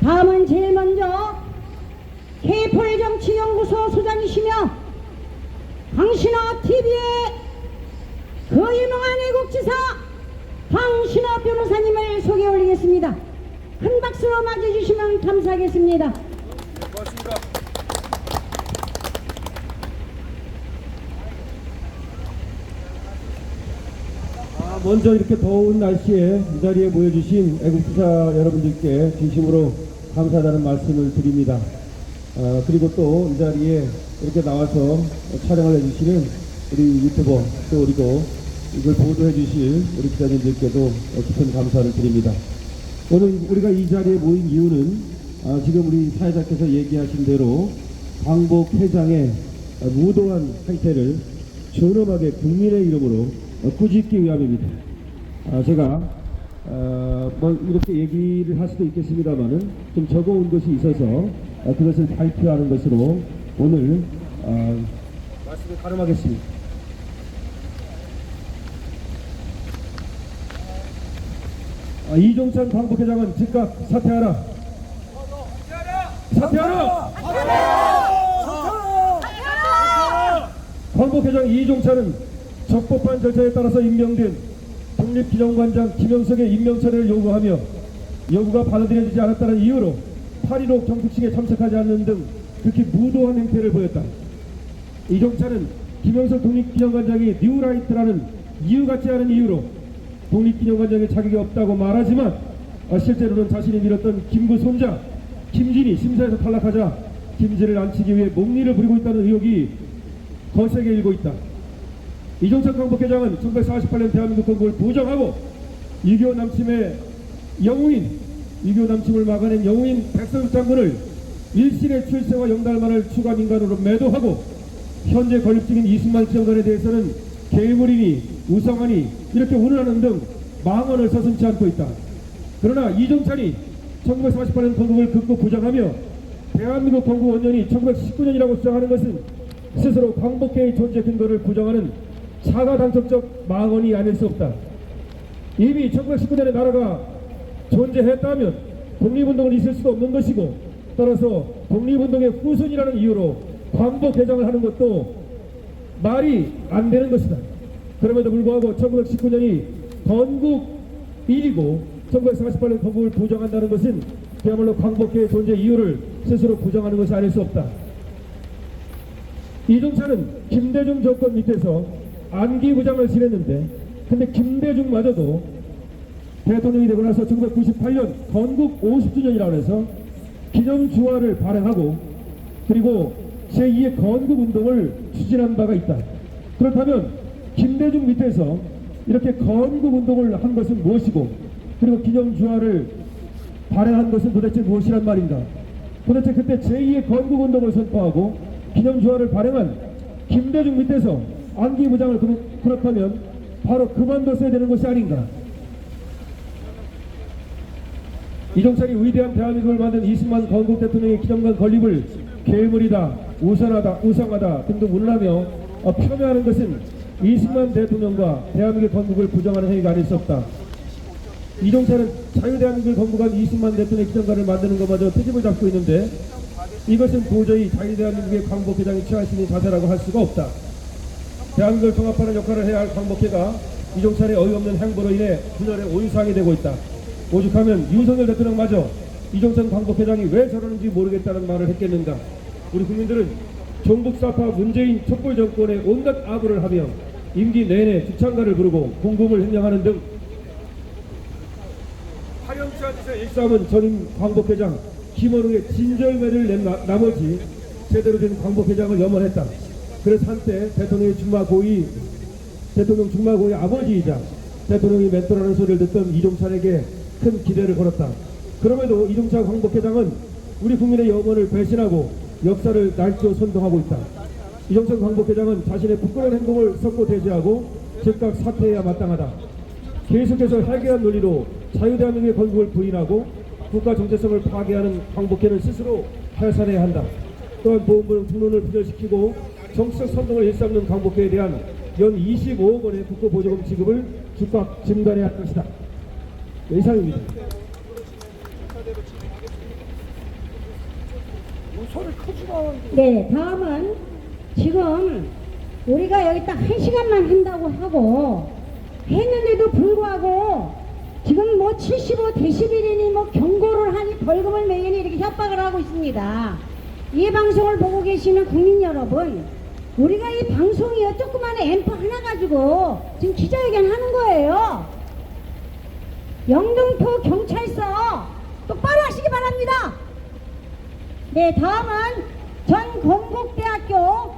다음은 제일 먼저 K폴정치연구소 소장이시며 강신하 TV의 그 유명한 애국지사 강신하 변호사님을 소개 올리겠습니다. 큰 박수로 맞이해주시면 감사하겠습니다. 고맙습니다. 먼저 이렇게 더운 날씨에 이 자리에 모여주신 애국지사 여러분들께 진심으로 감사하다는 말씀을 드립니다. 그리고 또 이 자리에 이렇게 나와서 촬영을 해주시는 우리 유튜버 또 그리고 이걸 보도해 주실 우리 기자님들께도 깊은 감사를 드립니다. 오늘 우리가 이 자리에 모인 이유는 지금 우리 사회자께서 얘기하신 대로 광복 회장의 무도한 행태를 존엄하게 국민의 이름으로 꾸짖기 위함입니다. 제가 뭐 이렇게 얘기를 할 수도 있겠습니다만은 좀 적어온 것이 있어서 그것을 발표하는 것으로 오늘 말씀을 가름하겠습니다. 이종찬 광복회장은 즉각 사퇴하라. 사퇴하라. 광복회장 이종찬은 적법한 절차에 따라서 임명된 독립기념관장 김영석의 임명 처리를 요구하며 요구가 받아들여지지 않았다는 이유로 8.15 경축식에 참석하지 않는 등 극히 무도한 행태를 보였다. 이종찬은 김영석 독립기념관장이 뉴라이트라는 이유 같지 않은 이유로 독립기념관장의 자격이 없다고 말하지만 실제로는 자신이 밀었던 김구 손자 김진이 심사에서 탈락하자 김진을 안치기 위해 목리를 부리고 있다는 의혹이 거세게 일고 있다. 이종찬 광복회장은 1948년 대한민국 건국을 부정하고 6.25 남침의 영웅인 6.25 남침을 막아낸 영웅인 백성엽 장군을 일신의 출세와 영달만을 추가민간으로 매도하고 현재 건립 중인 이승만 기념관에 대해서는 괴물이니 우상하니 이렇게 운운하는 등 망언을 서슴지 않고 있다. 그러나 이종찬이 1948년 건국을 극구 부정하며 대한민국 건국 원년이 1919년이라고 주장하는 것은 스스로 광복회의 존재 근거를 부정하는 차가당적적 망언이 아닐 수 없다. 이미 1919년에 나라가 존재했다면 독립운동은 있을 수도 없는 것이고 따라서 독립운동의 후손이라는 이유로 광복회장을 하는 것도 말이 안 되는 것이다. 그럼에도 불구하고 1919년이 건국일이고 1948년 건국을 부정한다는 것은 그야말로 광복회의 존재 이유를 스스로 부정하는 것이 아닐 수 없다. 이종찬은 김대중 정권 밑에서 안기부장을 지냈는데 근데 김대중마저도 대통령이 되고 나서 1998년 건국 50주년이라고 해서 기념주화를 발행하고 그리고 제2의 건국운동을 추진한 바가 있다. 그렇다면 김대중 밑에서 이렇게 건국운동을 한 것은 무엇이고 그리고 기념주화를 발행한 것은 도대체 무엇이란 말인가. 도대체 그때 제2의 건국운동을 선포하고 기념주화를 발행한 김대중 밑에서 안기부장을 그렇다면 바로 그만뒀어야 되는 것이 아닌가. 이종찬이 위대한 대한민국을 만든 이승만 건국 대통령의 기념관 건립을 괴물이다, 우상하다 등등 운운하며 폄훼하는 것은 이승만 대통령과 대한민국의 건국을 부정하는 행위가 아닐 수 없다. 이종찬은 자유대한민국을 건국한 이승만 대통령의 기념관을 만드는 것마저 트집을 잡고 있는데 이것은 도저히 자유대한민국의 광복회장이 취할 수 있는 자세라고 할 수가 없다. 대한민국을 통합하는 역할을 해야 할 광복회가 이종찬의 어이없는 행보로 인해 분열의 오유상이 되고 있다. 오죽하면 윤석열 대통령마저 이종찬 광복회장이 왜 저러는지 모르겠다는 말을 했겠는가. 우리 국민들은 종북사파 문재인 촛불 정권의 온갖 악우를 하며 임기 내내 주창가를 부르고 공금을 횡령하는 등 파렴치한 짓을 일삼은 전임 광복회장 김원웅의 진절매를 낸 나머지 제대로 된 광복회장을 염원했다. 그래서 한때 대통령 중마 고위 아버지이자 대통령이 멘토라는 소리를 듣던 이종찬에게 큰 기대를 걸었다. 그럼에도 이종찬 광복회장은 우리 국민의 염원을 배신하고 역사를 날조 선동하고 있다. 이종찬 광복회장은 자신의 부끄러운 행동을 선고 대지하고 즉각 사퇴해야 마땅하다. 계속해서 해괴한 논리로 자유대한민국의 건국을 부인하고 국가 정체성을 파괴하는 광복회는 스스로 해산해야 한다. 또한 보훈부는 국론을 분열시키고 정치적 선동을 일삼는 광복회에 대한 연 25억 원의 국고보조금 지급을 즉각 중단해야 할 것이다. 이상입니다. 소리 크지 마. 네, 다음은 지금 우리가 여기 딱 1시간만 한다고 하고 했는데도 불구하고 지금 뭐 75데시벨이니 뭐 경고를 하니 벌금을 매기니 이렇게 협박을 하고 있습니다. 이 방송을 보고 계시는 국민 여러분, 우리가 이 방송이요 조그마한 앰프 하나 가지고 지금 기자회견 하는 거예요. 영등포 경찰서 똑바로 하시기 바랍니다. 네, 다음은 전 건국대학교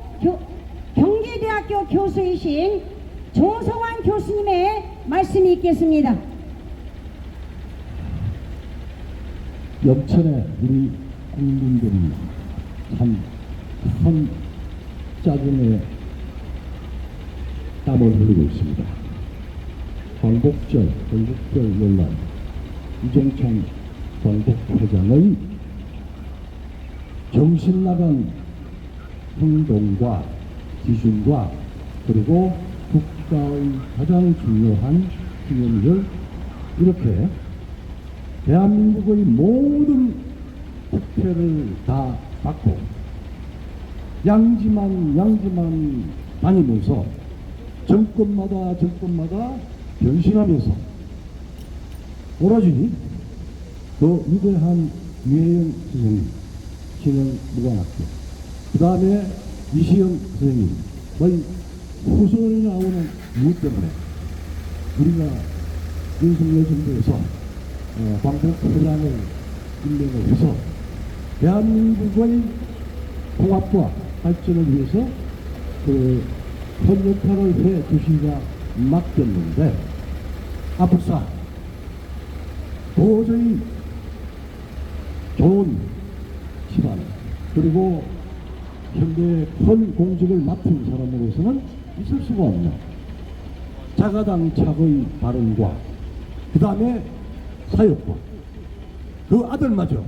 경기대학교 교수이신 조성환 교수님의 말씀이 있겠습니다. 영천에 우리 국민들이 참 큰 짜증에 땀을 흘리고 있습니다. 광복절 논란, 이종찬 광복회장의 정신 나간 행동과 기준과 그리고 국가의 가장 중요한 기념일을 이렇게 대한민국의 모든 국회를 다 받고 양지만 다니면서 정권마다 변신하면서 오로지 그 위대한 유해영 선생님, 신흥무관학교, 그 다음에 이시영 선생님의 후손이 나오는 이유 때문에 우리가 윤석열 정부에서 광복회장을 임명을 해서 대한민국의 통합과 발전을 위해서 그 큰 역할을 해 주시기가 맡겼는데 앞으로 도저히 좋은 집안 그리고 현대의 큰 공직을 맡은 사람으로서는 있을 수가 없는 자가당착의 발언과 그 다음에 사역과 그 아들마저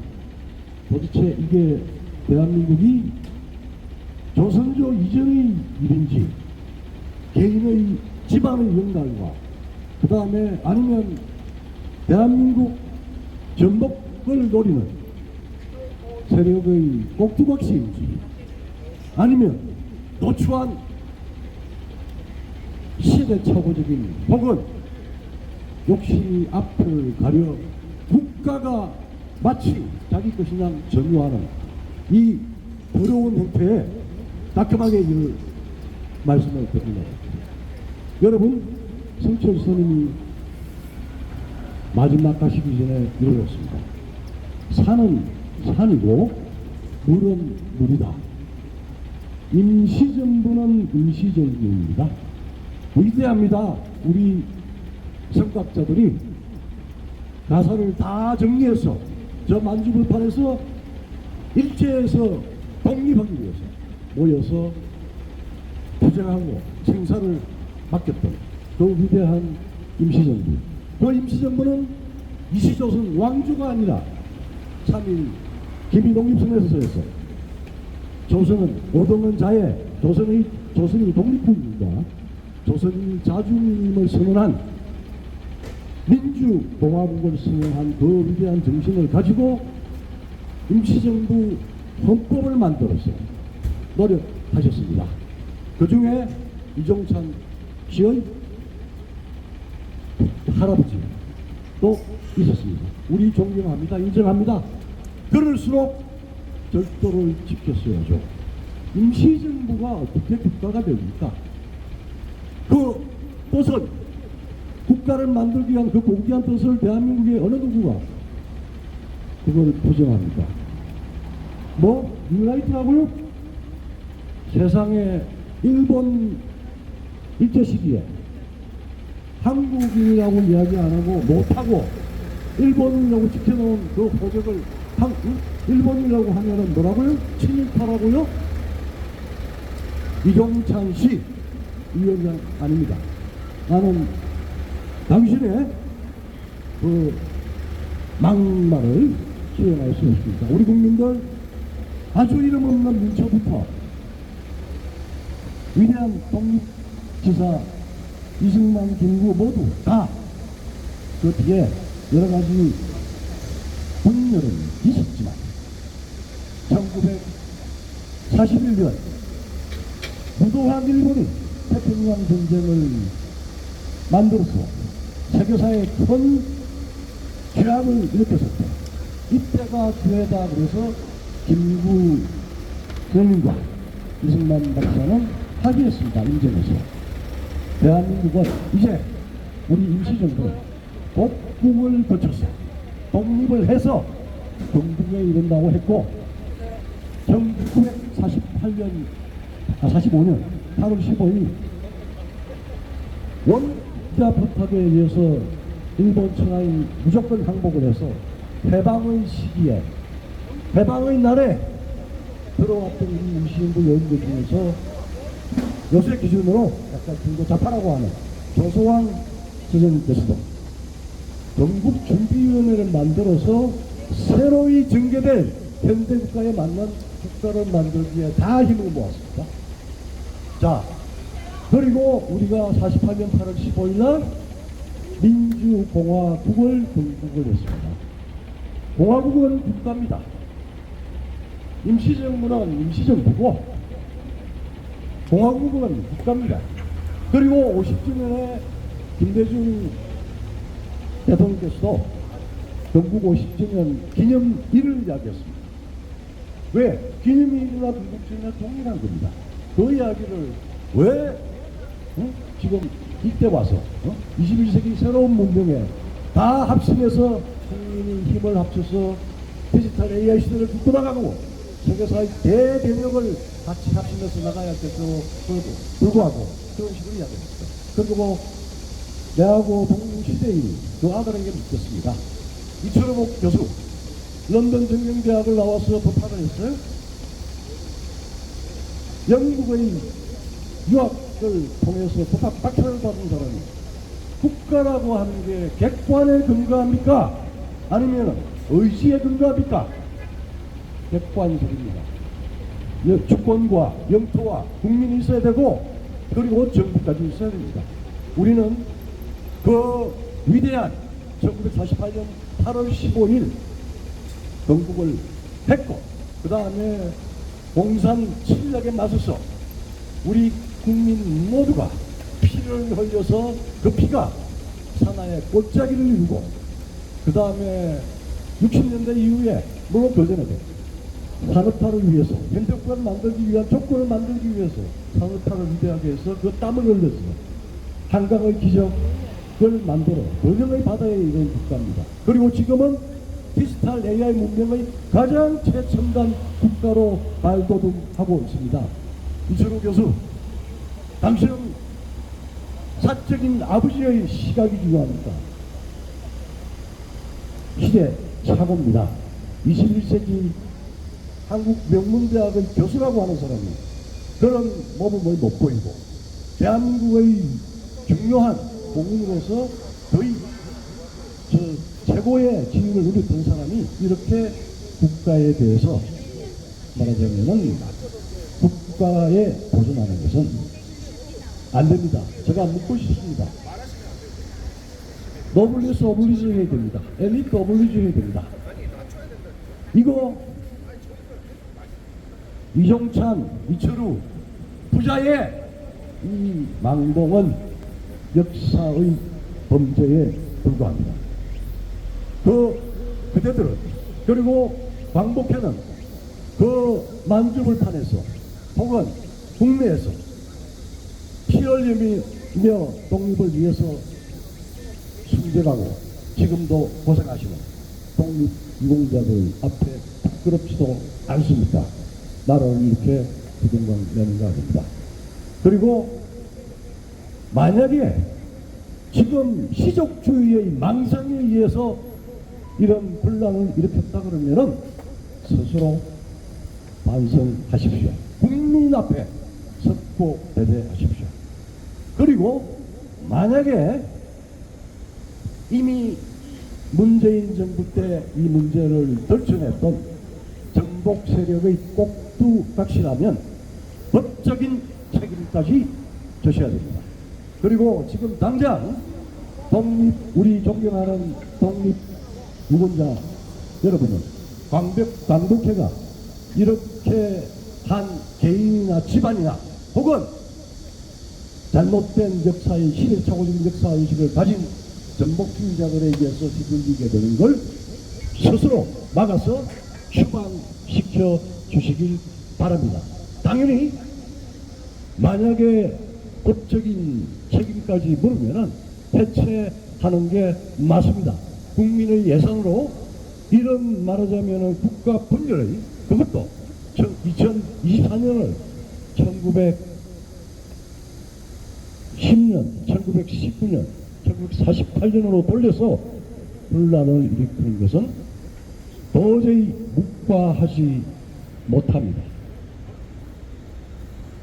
도대체 이게 대한민국이 조선조 이전의 일인지 개인의 집안의 영달과 그 다음에 아니면 대한민국 전복을 노리는 세력의 꼭두각시인지 아니면 노출한 시대착오적인 혹은 욕심이 앞을 가려 국가가 마치 자기 것이냐 전유하는 이 더러운 행태에 따끔하게 이 말씀을 드립니다. 여러분, 성철 스님이 마지막 가시기 전에 이르렀습니다. 산은 산이고 물은 물이다. 임시정부는 임시정부입니다. 위대합니다. 우리 성각자들이 가사를 다 정리해서 저 만주불판에서 일제에서 독립하기 위해서 모여서 투쟁하고 생사를 맡겼던 그 위대한 임시정부. 그 임시정부는 이시조선 왕조가 아니라 3일 김이독립선언에서 조선은 오동은 자해, 조선이 독립국입니다. 조선이 자주민임을 선언한 민주공화국을 선언한 그 위대한 정신을 가지고 임시정부 헌법을 만들어서 노력하셨습니다. 그 중에 이종찬 씨의 할아버지도 있었습니다. 우리 존경합니다. 인정합니다. 그럴수록 절도를 지켰어야죠. 임시정부가 어떻게 국가가 됩니까? 그 뜻은 국가를 만들기 위한 그 고귀한 뜻을 대한민국의 어느 누구가 그걸 부정합니까? 뭐 뉴라이트라고요? 세상에 일본 일제 시기에 한국인이라고 이야기 안 하고 못하고 일본이라고 지켜놓은 그 호적을 일본이라고 하면은 뭐라고요? 친일파라고요? 이종찬 씨 위원장 아닙니다. 나는 당신의 그 막말을 수용할 수 없습니다. 우리 국민들 아주 이름 없는 민초부터 위대한 독립지사 이승만, 김구 모두 다 그 뒤에 여러 가지 분열은 있었지만 1941년 무도한 일본이 태평양 전쟁을 만들어서 세계사에 큰 재앙을 일으켰을 때 이때가 기회다 그래서 김구 선생님과 이승만 박사는 합의했습니다. 인정해서 대한민국은 이제 우리 임시정부는 독국을 거쳐서 독립을 해서 경국에 이른다고 했고 1945년 8월 15일 원자 부탁에 의해서 일본 청하에 무조건 항복을 해서 해방의 시기에 해방의 날에 들어왔던 우리 임시정부 여인들 중에서 요새 기준으로 약간 중도 좌파라고 하는 조소왕 선생님께서도 전국준비위원회를 만들어서 새로이 전개될 현대국가에 맞는 국가를 만들기에 다 힘을 모았습니다. 자, 그리고 우리가 48년 8월 15일 날 민주공화국을 건국을 했습니다. 공화국은 국가입니다. 임시정부는 임시정부고 공화국은 국가입니다. 그리고 50주년에 김대중 대통령께서도 건국 50주년 기념일을 이야기했습니다. 왜? 기념일이나 건국주년에 동일한 겁니다. 그 이야기를 왜 지금 이때 와서 21세기 새로운 문명에 다 합심해서 국민이 힘을 합쳐서 디지털 AI 시대를 뚫고 나가고 세계사의 대변혁을 같이 합심해서 나가야 할 때도 불구하고 그런 식으로 이야기했습니다. 그리고 내하고 동시대인 그 아들에게 묻겠습니다. 이철호목 교수 런던 정경대학을 나와서 법학을 했어요. 영국의 유학을 통해서 법학 박사를 받은 사람이 국가라고 하는 게 객관에 근거합니까? 아니면 의지에 근거합니까? 객관적입니다. 주권과 영토와 국민이 있어야 되고 그리고 정부까지 있어야 됩니다. 우리는 그 위대한 1948년 8월 15일 건국을 했고 그 다음에 공산 침략에 맞서서 우리 국민 모두가 피를 흘려서 그 피가 산하의 골짜기를 이루고 그 다음에 60년대 이후에 물론 그 전에도 산업화를 위해서 현대국가를 만들기 위한 조건을 만들기 위해서 산업화를 위대하게 해서 그 땀을 흘려서 한강의 기적을 만들어 번영의 바다에 이른 국가입니다. 그리고 지금은 디지털 AI 문명의 가장 최첨단 국가로 발돋움하고 있습니다. 이철우 교수, 당신은 사적인 아버지의 시각이 중요합니다. 시대 착오입니다. 21세기 한국 명문대학의 교수라고 하는 사람이 그런 모범을 못 보이고 대한민국의 중요한 공인으로서 거의 최고의 지위를 누렸던 사람이 이렇게 국가에 대해서 말하자면은 국가에 도전하는 것은 안 됩니다. 제가 묻고 싶습니다. 노블리스 오블리주 해야 됩니다. 엘리트 오블리주 해야 됩니다. 이거 이종찬, 이철우 부자의 이 망동은 역사의 범죄에 불과합니다. 그대들은 그리고 광복회는 그 만주불판에서 혹은 국내에서 피 흘리며 독립을 위해서 순직하고 지금도 고생하시는 독립유공자들 앞에 부끄럽지도 않습니까? 나라를 이렇게 부동강 내는가 합니다. 그리고 만약에 지금 시족주의의 망상에 의해서 이런 분란을 일으켰다 그러면은 스스로 반성하십시오. 국민 앞에 섰고 대대하십시오. 그리고 만약에 이미 문재인 정부 때 이 문제를 덜쳐냈던 정복 세력의 꼭두각시라면 법적인 책임까지 져셔야 됩니다. 그리고 지금 당장 우리 존경하는 독립 유권자 여러분은 광복회가 이렇게 한 개인이나 집안이나 혹은 잘못된 역사의 시대착오적인 역사의식을 가진 전복주의자들에게서 휘둘리게 되는 걸 스스로 막아서 추방시켜 주시길 바랍니다. 당연히 만약에 법적인 책임까지 물으면은 해체하는 게 맞습니다. 국민의 예산으로 이런 말하자면은 국가 분열의 그것도 2024년을 1910년, 1919년, 1948년으로 돌려서 분란을 일으키는 것은 도저히 묵과하지 못합니다.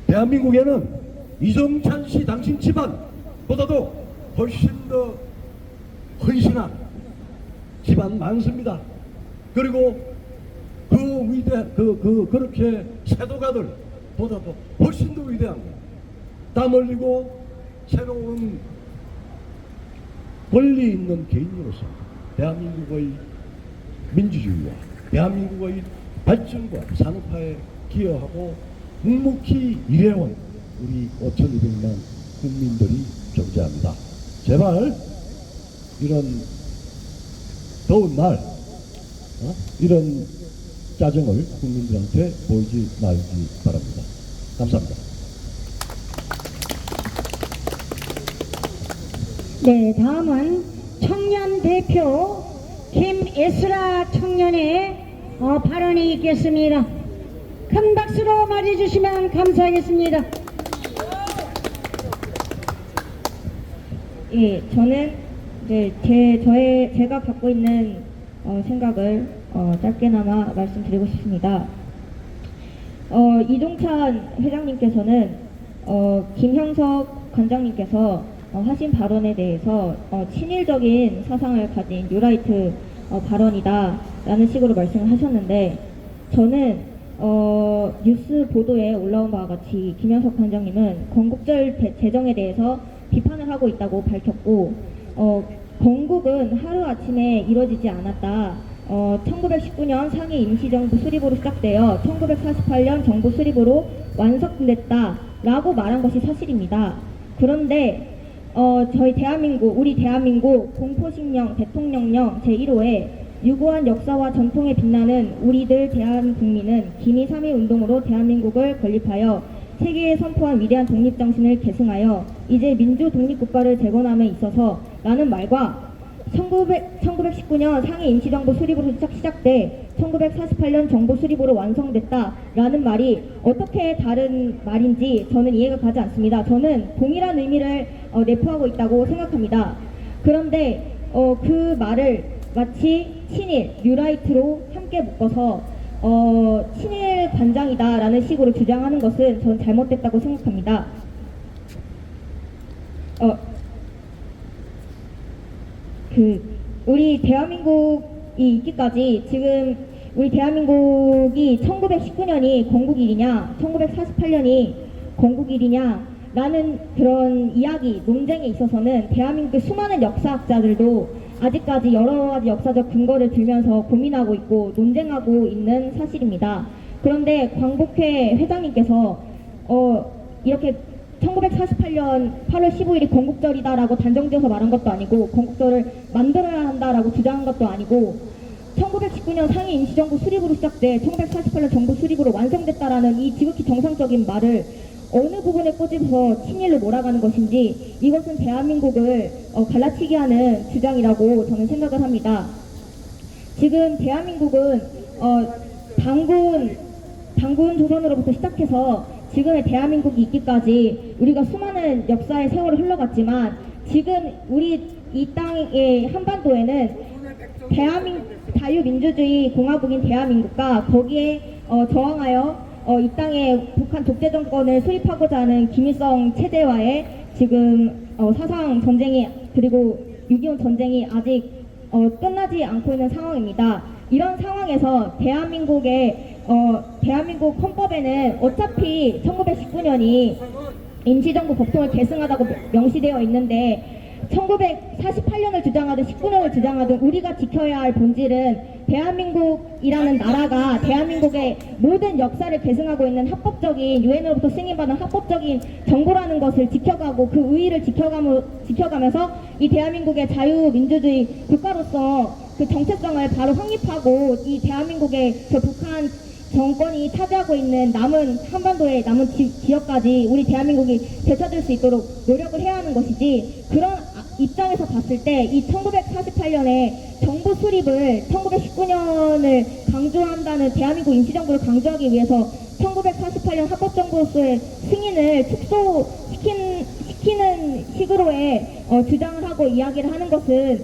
대한민국에는 이정찬 씨 당신 집안보다도 훨씬 더 헌신한 집안 많습니다. 그리고 그렇게 세도가들보다도 훨씬 더 위대합니다. 땀 흘리고 새로운 권리 있는 개인으로서 대한민국의 민주주의와 대한민국의 발전과 산업화에 기여하고 묵묵히 일해온 우리 5,200만 국민들이 존재합니다. 제발 이런 더운 날 이런 짜증을 국민들한테 보이지 말기 바랍니다. 감사합니다. 네, 다음은 청년 대표 김에스라 청년의 발언이 있겠습니다. 큰 박수로 맞이해주시면 감사하겠습니다. 예, 저는 이제 제가 갖고 있는 생각을 짧게나마 말씀드리고 싶습니다. 이종찬 회장님께서는 김형석 관장님께서 하신 발언에 대해서 친일적인 사상을 가진 뉴라이트 발언이다 라는 식으로 말씀을 하셨는데, 저는 뉴스 보도에 올라온 바와 같이 김형석 관장님은 건국절 제정에 대해서 비판을 하고 있다고 밝혔고, 건국은 하루아침에 이루어지지 않았다. 1919년 상해 임시정부 수립으로 시작되어 1948년 정부 수립으로 완성됐다 라고 말한 것이 사실입니다. 그런데 우리 대한민국 공포식령 대통령령 제1호에 유구한 역사와 전통에 빛나는 우리들 대한국민은 기미 3.1 운동으로 대한민국을 건립하여 세계에 선포한 위대한 독립정신을 계승하여 이제 민주 독립국가를 재건함에 있어서 라는 말과 1919년 상해 임시정부 수립으로 시작돼 1948년 정부 수립으로 완성됐다 라는 말이 어떻게 다른 말인지 저는 이해가 가지 않습니다. 저는 동일한 의미를 내포하고 있다고 생각합니다. 그런데 그 말을 마치 친일, 뉴라이트로 함께 묶어서 친일 관장이다 라는 식으로 주장하는 것은 저는 잘못됐다고 생각합니다. 우리 대한민국이 있기까지 지금 우리 대한민국이 1919년이 건국일이냐 1948년이 건국일이냐 라는 그런 이야기, 논쟁에 있어서는 대한민국의 수많은 역사학자들도 아직까지 여러 가지 역사적 근거를 들면서 고민하고 있고 논쟁하고 있는 사실입니다. 그런데 광복회 회장님께서 이렇게 1948년 8월 15일이 건국절이다라고 단정지어서 말한 것도 아니고 건국절을 만들어야 한다라고 주장한 것도 아니고 1919년 상해 임시정부 수립으로 시작돼 1948년 정부 수립으로 완성됐다라는 이 지극히 정상적인 말을 어느 부분에 꼬집어서 친일로 몰아가는 것인지 이것은 대한민국을 갈라치기 하는 주장이라고 저는 생각을 합니다. 지금 대한민국은 단군 조선으로부터 시작해서 지금의 대한민국이 있기까지 우리가 수많은 역사의 세월을 흘러갔지만 지금 우리 이 땅의 한반도에는 자유민주주의 공화국인 대한민국과 거기에 저항하여 이 땅에 북한 독재 정권을 수립하고자 하는 김일성 체제와의 지금 사상 전쟁이 그리고 6.25 전쟁이 아직 끝나지 않고 있는 상황입니다. 이런 상황에서 대한민국 헌법에는 어차피 1919년이 임시정부 법통을 계승하다고 명시되어 있는데 1948년을 주장하든 19년을 주장하든 우리가 지켜야 할 본질은 대한민국이라는 나라가 대한민국의 모든 역사를 계승하고 있는 합법적인 유엔으로부터 승인받은 합법적인 정부라는 것을 지켜가고 그 의의를 지켜가면서 이 대한민국의 자유민주주의 국가로서 그 정체성을 바로 확립하고 이 대한민국의 저 북한 정권이 차지하고 있는 남은 한반도의 남은 지역까지 우리 대한민국이 되찾을 수 있도록 노력을 해야 하는 것이지, 그런 입장에서 봤을 때 이 1948년에 정부 수립을 1919년을 강조한다는 대한민국 임시정부를 강조하기 위해서 1948년 합법정부로서의 승인을 축소시키는 식으로의 주장을 하고 이야기를 하는 것은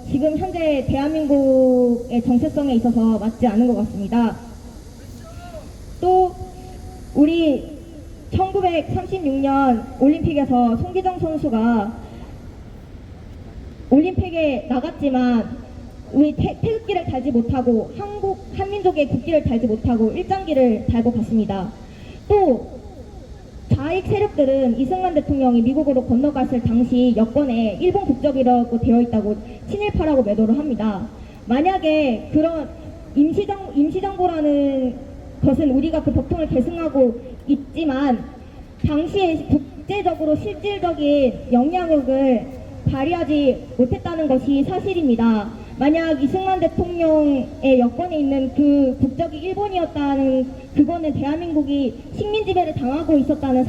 지금 현재 대한민국의 정체성에 있어서 맞지 않은 것 같습니다. 또 우리 1936년 올림픽에서 송기정 선수가 올림픽에 나갔지만 우리 태극기를 달지 못하고 한민족의 국기를 달지 못하고 일장기를 달고 갔습니다. 또 좌익 세력들은 이승만 대통령이 미국으로 건너갔을 당시 여권에 일본 국적이라고 되어 있다고 친일파라고 매도를 합니다. 만약에 그런 임시정부라는 것은 우리가 그 법통을 계승하고 있지만 당시에 국제적으로 실질적인 영향력을 발휘하지 못했다는 것이 사실입니다. 만약 이승만 대통령의 여권에 있는 그 국적이 일본이었다는 그거는 대한민국이 식민지배를 당하고 있었다는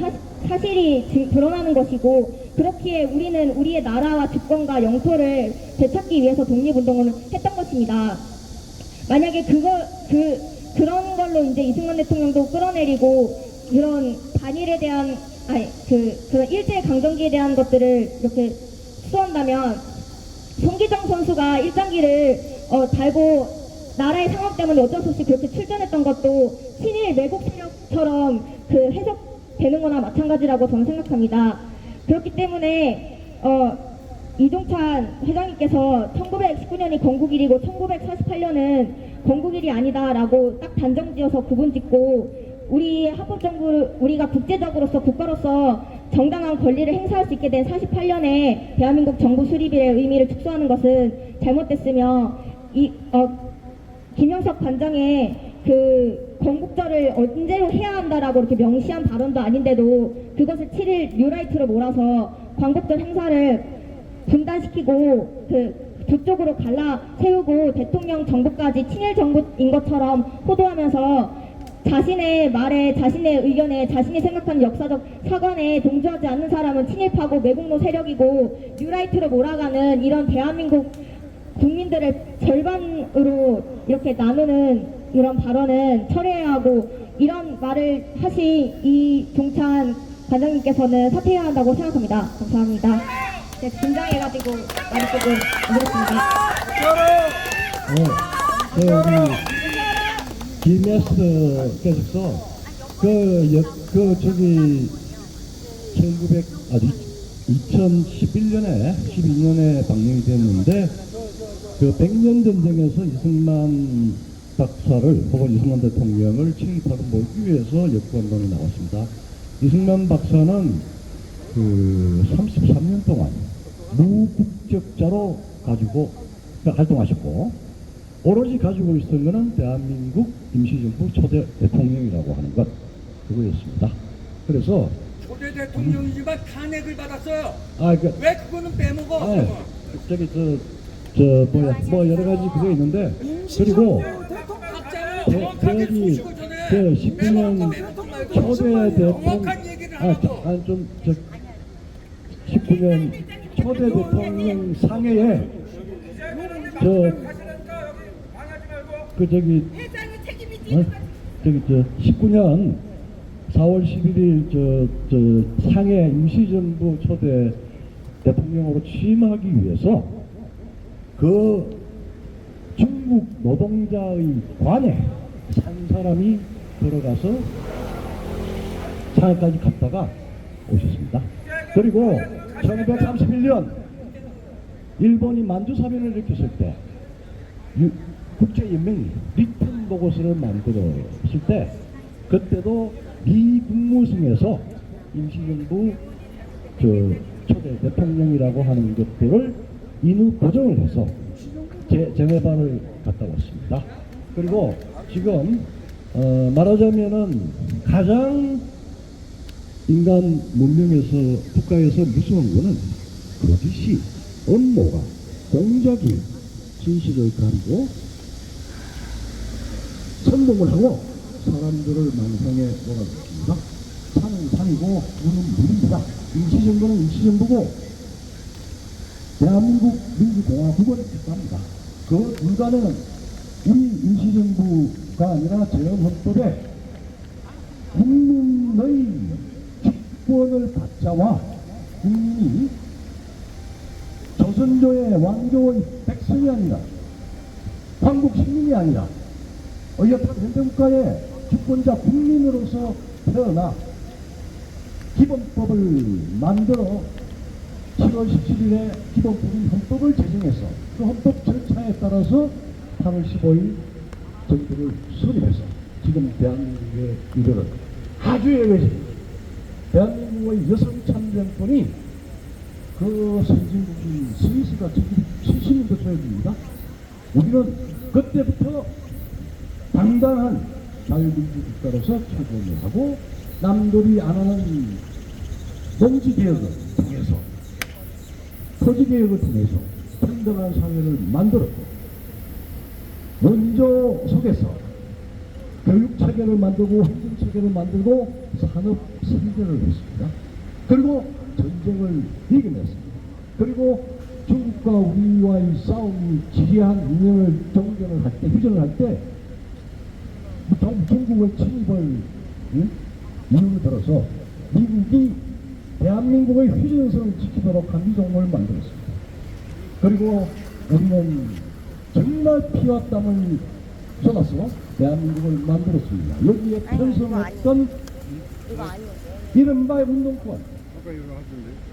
사실이 드러나는 것이고, 그렇기에 우리는 우리의 나라와 주권과 영토를 되찾기 위해서 독립운동을 했던 것입니다. 만약에 그런 걸로 이제 이승만 대통령도 끌어내리고 그런 반일에 대한 그런 일제 강점기에 대한 것들을 이렇게 수호한다면 송기정 선수가 일장기를 달고 나라의 상황 때문에 어쩔 수 없이 그렇게 출전했던 것도 친일 매국 세력처럼 그 해석되는 거나 마찬가지라고 저는 생각합니다. 그렇기 때문에 이종찬 회장님께서 1919년이 건국일이고 1948년은 건국일이 아니다라고 딱 단정지어서 구분짓고 우리가 국제적으로서 국가로서 정당한 권리를 행사할 수 있게 된 48년에 대한민국 정부 수립의 의미를 축소하는 것은 잘못됐으며 김영석 관장의 그 건국절을 언제로 해야 한다라고 이렇게 명시한 발언도 아닌데도 그것을 7일 뉴라이트로 몰아서 광복절 행사를 분단시키고 북쪽으로 갈라 세우고 대통령 정부까지 친일 정부인 것처럼 호도하면서 자신의 말에, 자신의 의견에, 자신이 생각하는 역사적 사관에 동조하지 않는 사람은 친일파고 매국노 세력이고 뉴라이트로 몰아가는 이런 대한민국 국민들을 절반으로 이렇게 나누는 이런 발언은 철회해야 하고, 이런 말을 하신 이종찬 관장님께서는 사퇴해야 한다고 생각합니다. 감사합니다. 네, 긴장해가지고 말이 조금 어렵습니다. 우리 김혜스께서 저기 2011년에 12년에 방영이 됐는데 그 백년 전쟁에서 이승만 박사를 혹은 이승만 대통령을 친일파로 몰기 위해서 역관광이 나왔습니다. 이승만 박사는 그 33년 동안 무국적자로 가지고 활동하셨고, 오로지 가지고 있었던 것은 대한민국 임시정부 초대 대통령이라고 하는 것, 그거였습니다. 그래서 초대 대통령이지만 탄핵을 받았어요. 왜 그거는 빼먹어? 뭐 여러 가지 그게 있는데, 그리고 정확하게 저기 수식을 전에 19년 초대 대통령, 정확한 얘기를 하라고. 19년 초대 대통령 상해에 저기 19년 4월 11일 상해 임시정부 초대 대통령으로 취임하기 위해서 그 중국 노동자의 관에 산 사람이 들어가서 상해까지 갔다가 오셨습니다. 그리고 1931년 일본이 만주사변을 일으켰을 때 국제연맹이 리턴 보고서를 만들었을 때 그때도 미 국무성에서 임시정부 초대 대통령이라고 하는 것들을 인후 보정을 해서 재개발을 갔다 왔습니다. 그리고 지금 말하자면은 가장 인간 문명에서 국가에서 무서운 거는 거짓이, 업무가, 공작이 진실을 가리고 선동을 하고 사람들을 망상에 몰아넣습니다. 산은 산이고 물은 물입니다. 임시정부는 임시정부고 대한민국 민주공화국은 국가입니다. 그 불가능은 우리 임시정부가 아니라 재헌헌법에 국민의 기권을 받자와 국민이 조선조의 왕조의 백성이 아니라 한국 시민이 아니라 어엿한 현대국가의 주권자 국민으로서 태어나 기본법을 만들어 7월 17일에 기본법인 헌법을 제정해서 그 헌법 절차에 따라서 8월 15일 정부를 수립해서 지금 대한민국에 이르는 아주 예외적인 대한민국의 여성 참정권이 그 선진국인 스위스가 1970년도 초입니다. 우리는 그때부터 당당한 자유민주 국가로서 철거를 하고 남들이 안 하는 농지개혁을 통해서 토지개혁을 통해서 평등한 사회를 만들었고 원조 속에서 교육체계를 만들고 행정체계를 만들고 산업 선전을 했습니다. 그리고 전쟁을 이겨냈습니다. 그리고 중국과 우리와의 싸움이 지리한 인연을 정전을 할 때, 휴전을 할 때 중국의 침입을 이유를 들어서 미국이 대한민국의 휴전선을 지키도록 한미정부를 만들었습니다. 그리고 우리는 정말 피와 땀을 쏟아서 대한민국을 만들었습니다. 여기에 편성했던 이른바 운동권,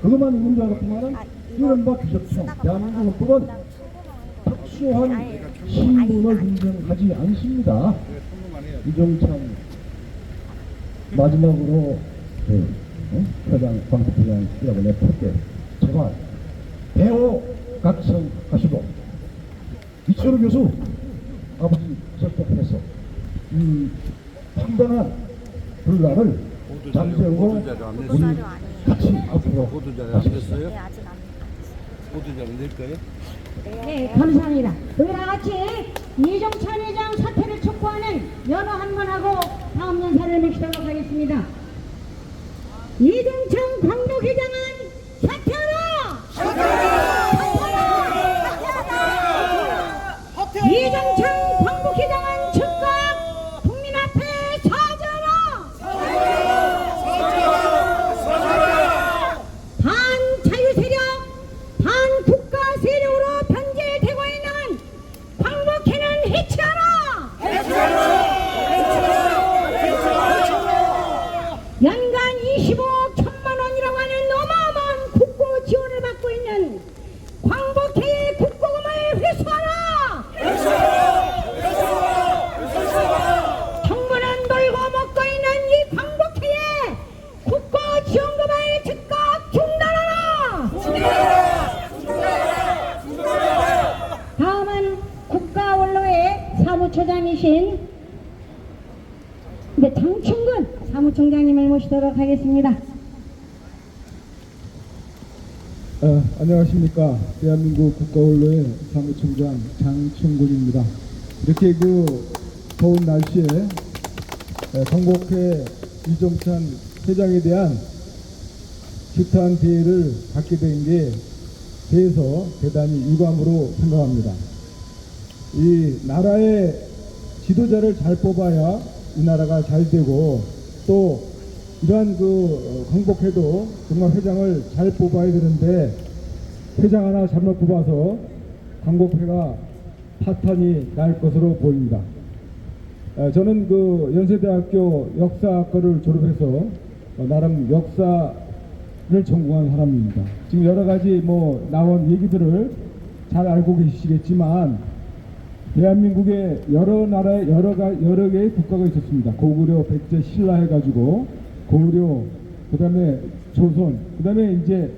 그것만 있는 줄 알았지만 이른바 귀족청, 대한민국 법은 특수한 신분을 인정하지 않습니다. 이종찬 마지막으로 회장, 광복회장이라고 내볼게. 제발 대호 각성하시고 이철우 교수 아버지 설득해서 이 황당한 분란을 잠재우고 우리 같이 앞으로 가시겠습니다. 네, 아직 안 보도자료 낼까요? 네, 감사합니다. 우리 다 같이 이종찬 회장 사퇴를 촉구하는 연호 한번 하고 다음 연사를 맺도록 하겠습니다. 이종찬 광복회장은 사퇴하라! 사퇴하라! 이종찬 광복회장은 즉각 국민 앞에 사죄하라! 반자유 세력, 반국가 세력으로 변질되고 있는 광복회는 해체하라! 연간 25억 1천만 원이라고 하는 어마어마한 국고 지원을 받고 있는 광복회의 국고금을 회수하라! 정부는 놀고 먹고 있는 이 광복회의 국고 지원금을 즉각 중단하라! 다음은 국가원로회 사무처장이신 장충근 사무총장님을 모시도록 하겠습니다. 안녕하십니까. 대한민국 국가원로회 사무총장 장충근입니다. 이렇게 더운 날씨에 광복회 이종찬 회장에 대한 집단 대회를 갖게 된 게 대해서 대단히 유감으로 생각합니다. 이 나라의 지도자를 잘 뽑아야 이 나라가 잘 되고 또 이러한 광복회도 정말 회장을 잘 뽑아야 되는데 회장 하나 잘못 뽑아서 광복회가 파탄이 날 것으로 보입니다. 저는 연세대학교 역사학과를 졸업해서 나름 역사를 전공한 사람입니다. 지금 여러 가지 나온 얘기들을 잘 알고 계시겠지만 대한민국에 여러 나라의 여러 개의 국가가 있었습니다. 고구려, 백제, 신라 해가지고 고구려, 그 다음에 조선, 그 다음에 이제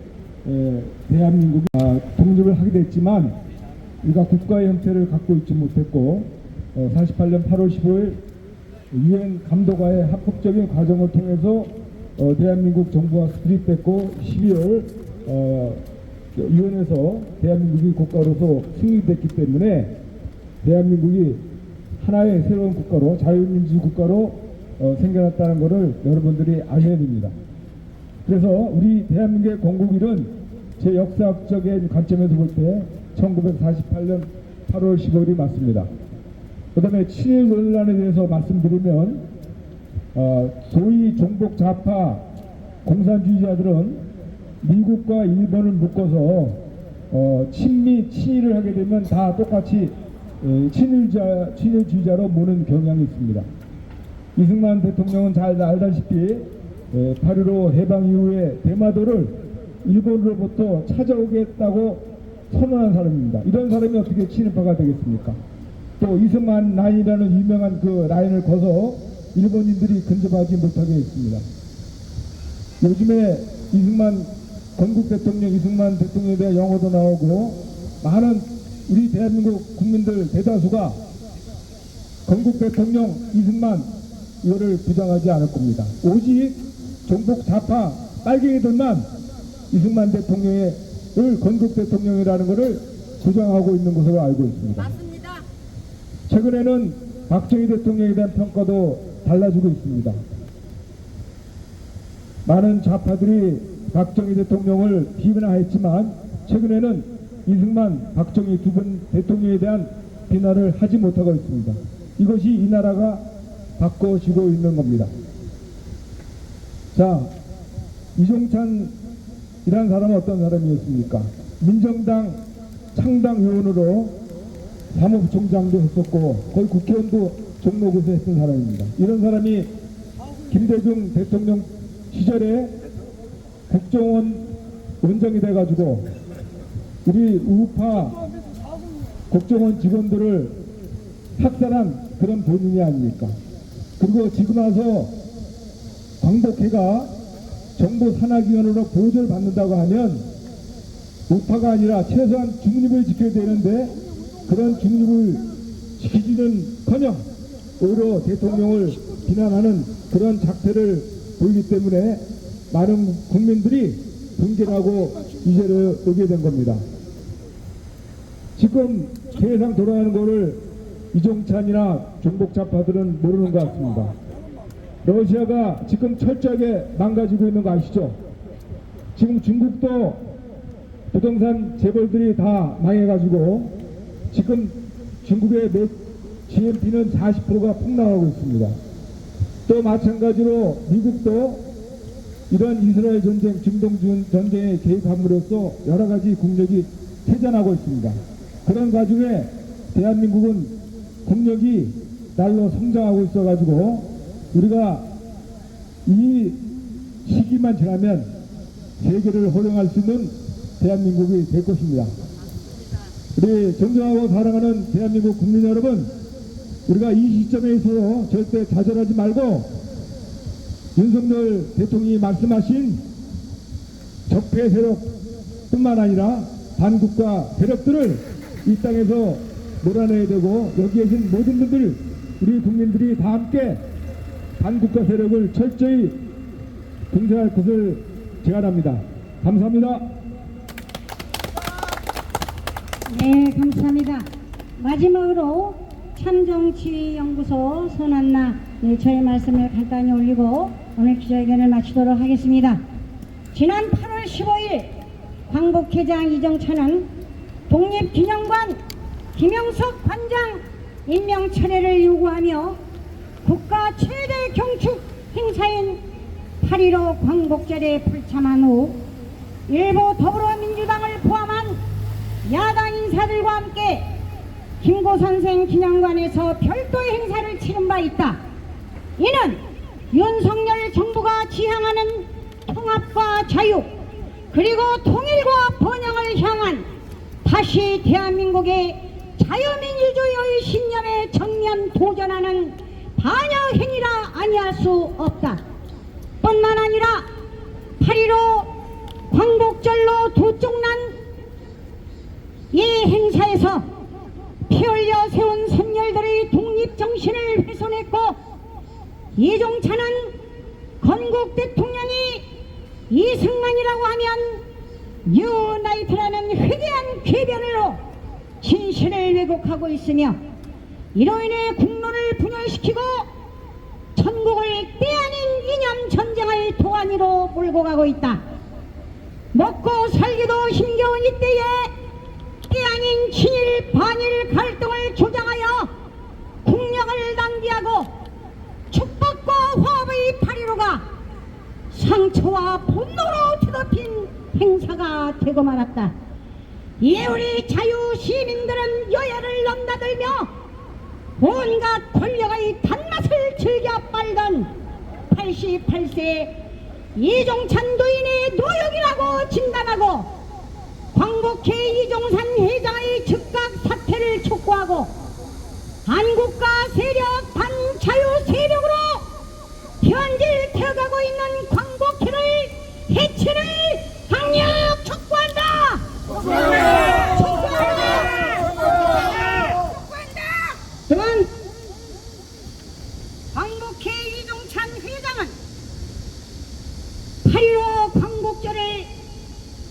대한민국이 독립을 하게 됐지만 우리가 국가의 형태를 갖고 있지 못했고 48년 8월 15일 유엔 감독와의 합법적인 과정을 통해서 대한민국 정부가 수립됐고 12월 유엔에서 대한민국이 국가로서 승인됐기 때문에 대한민국이 하나의 새로운 국가로 자유민주주의 국가로 생겨났다는 것을 여러분들이 아셔야 됩니다. 그래서 우리 대한민국의 건국일은 제 역사학적인 관점에서 볼 때 1948년 8월 15일이 맞습니다. 그 다음에 친일 논란에 대해서 말씀드리면 소위 종북 좌파 공산주의자들은 미국과 일본을 묶어서 친일을 하게 되면 다 똑같이 친일주의자로 모는 경향이 있습니다. 이승만 대통령은 잘 알다시피 8.15 해방 이후에 대마도를 일본으로부터 찾아오겠다고 선언한 사람입니다. 이런 사람이 어떻게 친일파가 되겠습니까? 또 이승만 라인이라는 유명한 그 라인을 거서 일본인들이 근접하지 못하게 했습니다. 요즘에 건국 대통령 이승만 대통령에 대한 영어도 나오고 많은 우리 대한민국 국민들 대다수가 건국 대통령 이승만 이거를 부정하지 않을 겁니다. 오직 종북 좌파 빨갱이들만 이승만 대통령을 건국 대통령이라는 것을 주장하고 있는 것으로 알고 있습니다. 맞습니다. 최근에는 박정희 대통령에 대한 평가도 달라지고 있습니다. 많은 좌파들이 박정희 대통령을 비난했지만 최근에는 이승만, 박정희 두 분 대통령에 대한 비난을 하지 못하고 있습니다. 이것이 이 나라가 바꿔지고 있는 겁니다. 자, 이종찬이라는 사람은 어떤 사람이었습니까? 민정당 창당 요원으로 사무부총장도 했었고 거의 국회의원도 종로구에서 했던 사람입니다. 이런 사람이 김대중 대통령 시절에 국정원 원장이 돼가지고 우리 우파 국정원 직원들을 학살한 그런 본인이 아닙니까? 그리고 지금 와서 광복회가 정부 산하기관으로 보조를 받는다고 하면 우파가 아니라 최소한 중립을 지켜야 되는데 그런 중립을 지키지는커녕 오히려 대통령을 비난하는 그런 작태를 보이기 때문에 많은 국민들이 분개하고 이제를 오게 된 겁니다. 지금 세상 돌아가는 거를 이종찬이나 종북좌파들은 모르는 것 같습니다. 러시아가 지금 철저하게 망가지고 있는 거 아시죠? 지금 중국도 부동산 재벌들이 다 망해가지고 지금 중국의 GNP는 40%가 폭락하고 있습니다. 또 마찬가지로 미국도 이런 이스라엘 전쟁, 중동 전쟁에 개입함으로써 여러 가지 국력이 퇴전하고 있습니다. 그런 과정에 대한민국은 국력이 날로 성장하고 있어가지고 우리가 이 시기만 지나면 세계를 호령할 수 있는 대한민국이 될 것입니다. 우리 존경하고 사랑하는 대한민국 국민 여러분, 우리가 이 시점에 있어서 절대 좌절하지 말고 윤석열 대통령이 말씀하신 적폐 세력뿐만 아니라 반국가 세력들을 이 땅에서 몰아내야 되고 여기에 계신 모든 분들 우리 국민들이 다 함께 반국가 세력을 철저히 봉쇄할 것을 제안합니다. 감사합니다. 네, 감사합니다. 마지막으로 참정치연구소 손한나 저의 말씀을 간단히 올리고 오늘 기자회견을 마치도록 하겠습니다. 지난 8월 15일 광복회장 이종찬은 독립기념관 김영석 관장 임명 철회를 요구하며 국가 최대 경축 행사인 8.15 광복절에 불참한 후 일부 더불어민주당을 포함한 야당 인사들과 함께 김고선생 기념관에서 별도의 행사를 치른 바 있다. 이는 윤석열 정부가 지향하는 통합과 자유 그리고 통일과 번영을 향한 다시 대한민국의 자유민주주의의 신념에 정면 도전하는 반역 행위라 아니할 수 없다. 뿐만 아니라 8.15 광복절로 두 쪽 난 이 행사에서 피 흘려 세운 선열들의 독립정신을 훼손했고, 이종찬은 건국 대통령이 이승만이라고 하면 뉴나이트라는 회개한 궤변으로 진실을 왜곡하고 있으며, 이로 인해 국론을 분열시키고 전국을 때아닌 이념 전쟁을 도가니로 몰고 가고 있다. 먹고 살기도 힘겨운 이때에 때아닌 친일 반일 갈등을 조장하여 국력을 낭비하고 축복과 화합의 파리로가 상처와 분노로 뒤덮인 행사가 되고 말았다. 이에 우리 자유 시민들은 여야를 넘나들며 온갖 권력의 단맛을 즐겨 빨던 88세 이종찬 도인의 노역이라고 진단하고, 광복회 이종산 회장의 즉각 사퇴를 촉구하고, 한국가 세력 반자유 세력으로 변질되어가고 있는 광복회를 해체를 강력 촉구한다. 그러면 광복회 이종찬 회장은 8.15 광복절을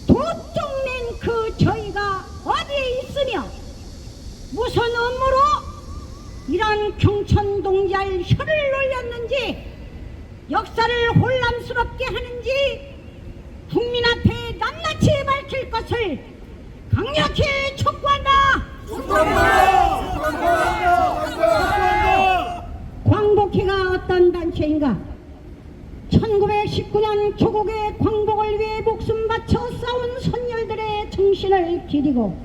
도쪽 낸 그 저희가 어디에 있으며 무슨 업무로 이런 경천동지할 혀를 놀렸는지, 역사를 혼란스럽게 하는지 국민 앞에 낱낱이 밝힐 것을 강력히 촉구한다. 광복회가 어떤 단체인가? 1919년 조국의 광복을 위해 목숨 바쳐 싸운 선열들의 정신을 기리고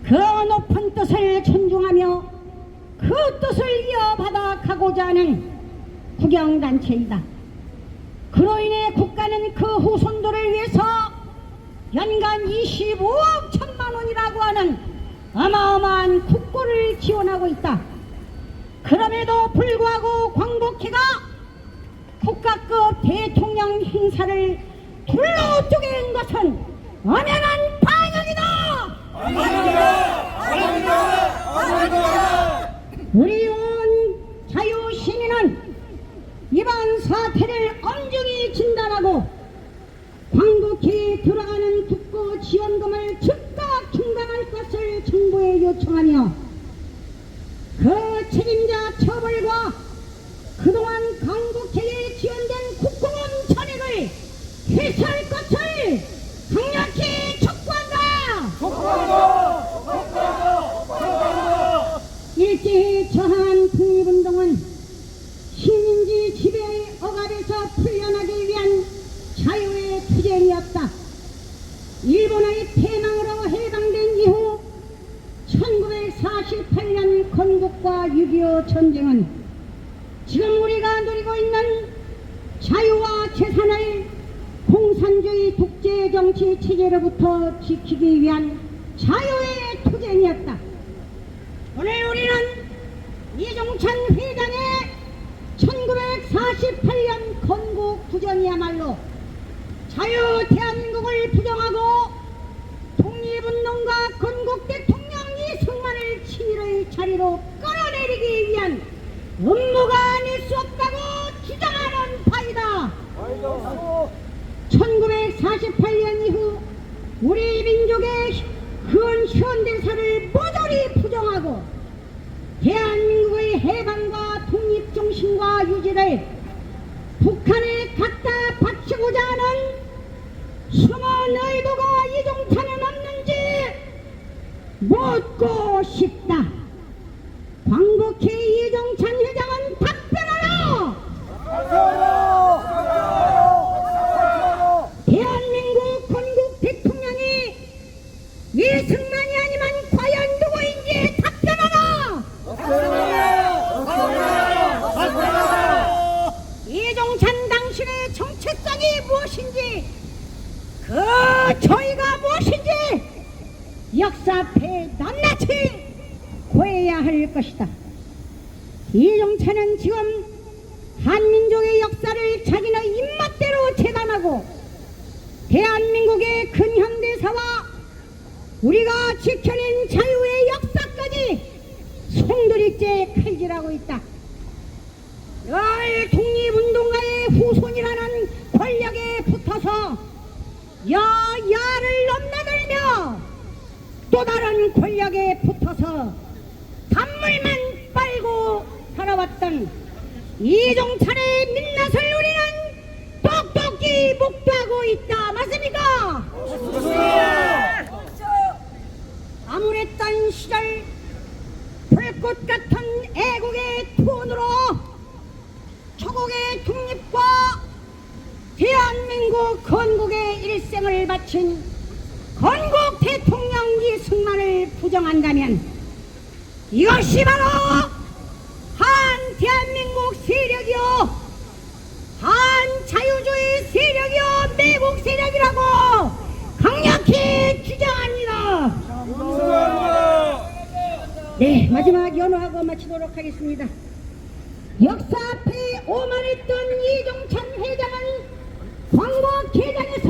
그 높은 뜻을 존중하며 그 뜻을 이어받아 가고자 하는 국영단체이다. 그로 인해 국가는 그 후손들을 위해서 연간 25억 1천만 원이라고 하는 어마어마한 국고를 지원하고 있다. 그럼에도 불구하고 광복회가 국가급 대통령 행사를 둘러 쪼갠 것은 엄연한 반역이다. 우리 온 자유시민은 이번 사태를 엄중히 진단하고 광복회에 들어가는 국고 지원금을 즉각 중단할 것을 정부에 요청하며, 그 책임자 처벌과 그동안 광복회에 지원된 국고금 전액을 회수할 것을 강력히 촉구한다. 일제히 저항한 독립운동은 식민지 지배의 억압에서 풀려나기 위한 자유의 투쟁이었다. 일본의 패망으로 해방된 이후 1948년 건국과 6.25 전쟁은 지금 우리가 누리고 있는 자유와 재산을 공산주의 독재 정치 체제로부터 지키기 위한 자유의 투쟁이었다. 오늘 우리는 이종찬 회장의 1948년 건국 구전이야말로 자유 대한민국을 부정하고 독립운동가 건국 대통령 이승만을 친일의 자리로 끌어내리기 위한 음모가 아닐 수 없다고 주장하는 바이다. 1948년 이후 우리 민족의 큰 현대사를 모조리 부정하고 대한민국의 해방과 독립정신과 유지를 북한에 갖다 바치고자 하는 숨은 의도가 이종찬은 없는지 묻고 싶다. 광복회 이종찬 회장은 답변하라! 대한민국 건국 대통령이 이승만이 아니면 과연 누구인지 답변하라! 이종찬 당신의 정체성이 무엇인지, 그 저희가 무엇인지 역사 앞에 낱낱이 고해야 할 것이다. 이종찬은 지금 한민족의 역사를 자기네 입맛대로 재단하고 대한민국의 근현대사와 우리가 지켜낸 자유의 역사까지 송두리째 칼질하고 있다. 늘 독립운동가의 후손이라는 권력에 붙어서 야를 넘나들며 또 다른 권력에 붙어서 단물만 빨고 살아왔던 이종찬의 민낯을 우리는 똑똑히 목도하고 있다. 맞습니까? 암울했던 시절 불꽃 같은 애국의 투혼으로 조국의 독립과 대한민국 건국의 일생을 바친 건국 대통령 이승만을 부정한다면 이것이 바로 한 대한민국 세력이요, 한 자유주의 세력이요, 매국 세력이라고 강력히 주장합니다. 네, 마지막 연호하고 마치도록 하겠습니다. 역사 앞에 오만했던 이종찬 회장은 광복 개장에서